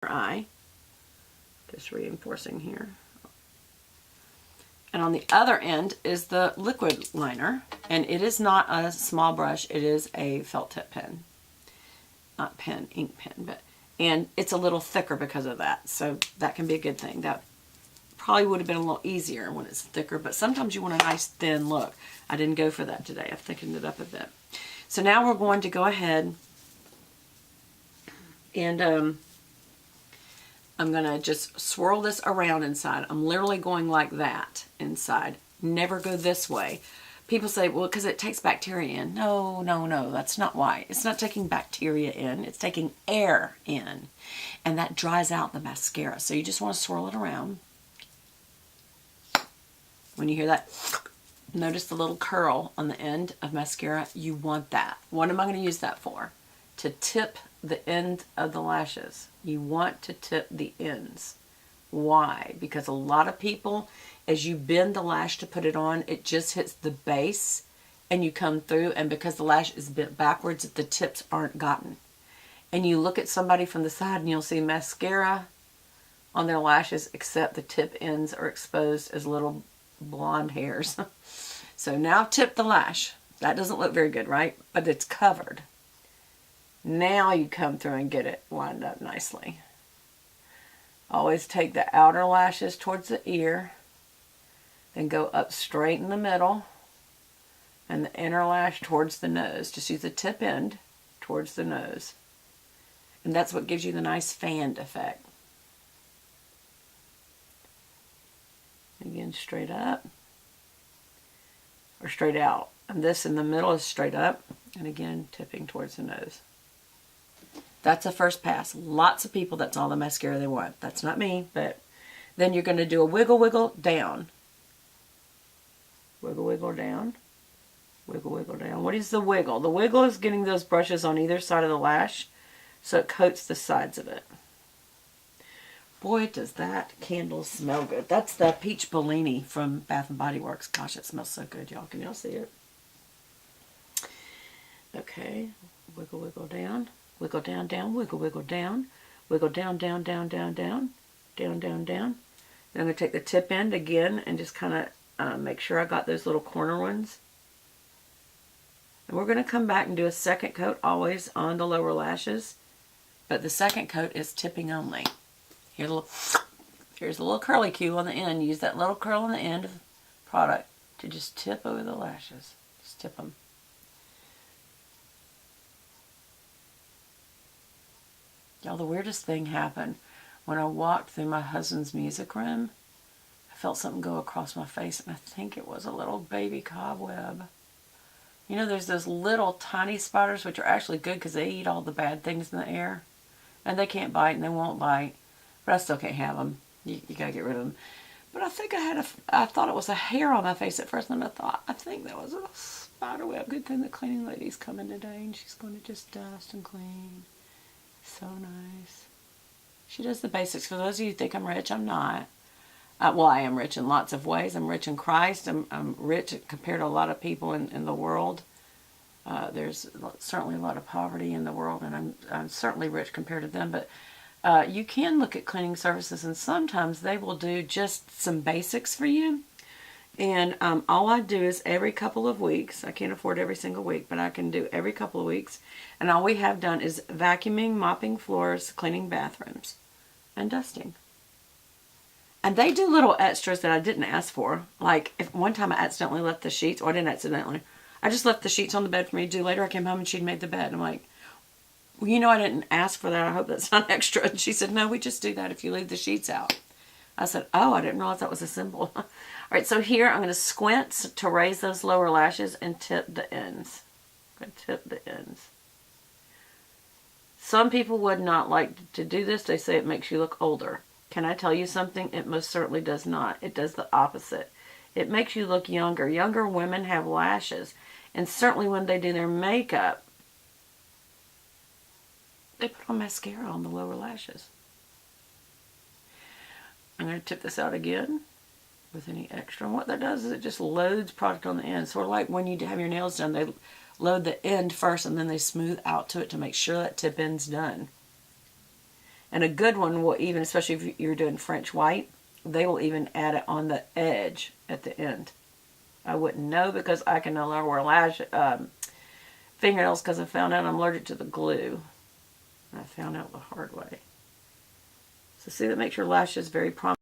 eye. Just reinforcing here. And on the other end is the liquid liner. And it is not a small brush. It is a felt tip pen. Not pen, ink pen. And it's a little thicker because of that. So that can be a good thing. That probably would have been a little easier when it's thicker. But sometimes you want a nice thin look. I didn't go for that today. I've thickened it up a bit. So now we're going to go ahead and I'm going to just swirl this around inside. I'm literally going like that inside. Never go this way. People say, well, because it takes bacteria in. No, no, no, that's not why. It's not taking bacteria in. It's taking air in. And that dries out the mascara. So you just want to swirl it around. When you hear that, notice the little curl on the end of mascara. You want that. What am I going to use that for? To tip the end of the lashes. You want to tip the ends. Why? Because a lot of people, as you bend the lash to put it on, it just hits the base and you come through, and because the lash is bent backwards, the tips aren't gotten. And you look at somebody from the side and you'll see mascara on their lashes, except the tip ends are exposed as little blonde hairs. So now tip the lash. That doesn't look very good, right? But it's covered. Now you come through and get it lined up nicely. Always take the outer lashes towards the ear, then go up straight in the middle, and the inner lash towards the nose. Just use the tip end towards the nose. And that's what gives you the nice fanned effect. Again, straight up, or straight out. And this in the middle is straight up, and again, tipping towards the nose. That's a first pass. Lots of people, that's all the mascara they want. That's not me, but then you're going to do a wiggle, wiggle, down. Wiggle, wiggle, down. Wiggle, wiggle, down. What is the wiggle? The wiggle is getting those brushes on either side of the lash so it coats the sides of it. Boy, does that candle smell good. That's the Peach Bellini from Bath & Body Works. Gosh, it smells so good, y'all. Can y'all see it? Okay. Wiggle, wiggle, down. Wiggle down, down, wiggle, wiggle down. Wiggle down, down, down, down, down. Down, down, down. Then I'm going to take the tip end again and just kind of make sure I got those little corner ones. And we're going to come back and do a second coat always on the lower lashes. But the second coat is tipping only. Here's a little curly cue on the end. Use that little curl on the end of the product to just tip over the lashes. Just tip them. Y'all, the weirdest thing happened when I walked through my husband's music room. I felt something go across my face, and I think it was a little baby cobweb. You know, there's those little tiny spiders, which are actually good because they eat all the bad things in the air. And they can't bite, and they won't bite. But I still can't have them. You gotta get rid of them. But I think I thought it was a hair on my face at first, and I think that was a spider web. Good thing the cleaning lady's coming today, and she's going to just dust and clean. So nice. She does the basics. For those of you who think I'm rich, I'm not. Well, I am rich in lots of ways. I'm rich in Christ. I'm rich compared to a lot of people in the world. There's certainly a lot of poverty in the world, and I'm certainly rich compared to them. But you can look at cleaning services, and sometimes they will do just some basics for you. And all I do is every couple of weeks, I can't afford every single week, but I can do every couple of weeks. And all we have done is vacuuming, mopping floors, cleaning bathrooms, and dusting. And they do little extras that I didn't ask for. Like, if one time I accidentally left the sheets, or I didn't accidentally, I just left the sheets on the bed for me to do later. I came home and she'd made the bed. And I'm like, well, you know, I didn't ask for that. I hope that's not extra. And she said, no, we just do that if you leave the sheets out. I said, oh, I didn't realize that was a symbol. All right, so here I'm going to squint to raise those lower lashes and tip the ends. I'm going to tip the ends. Some people would not like to do this. They say it makes you look older. Can I tell you something? It most certainly does not. It does the opposite. It makes you look younger. Younger women have lashes. And certainly when they do their makeup, they put on mascara on the lower lashes. I'm going to tip this out again with any extra. And what that does is it just loads product on the end. Sort of like when you have your nails done, they load the end first and then they smooth out to it to make sure that tip end's done. And a good one will even, especially if you're doing French white, they will even add it on the edge at the end. I wouldn't know because I can no longer wear fingernails because I found out I'm allergic to the glue. I found out the hard way. So see, that makes your lashes very prominent.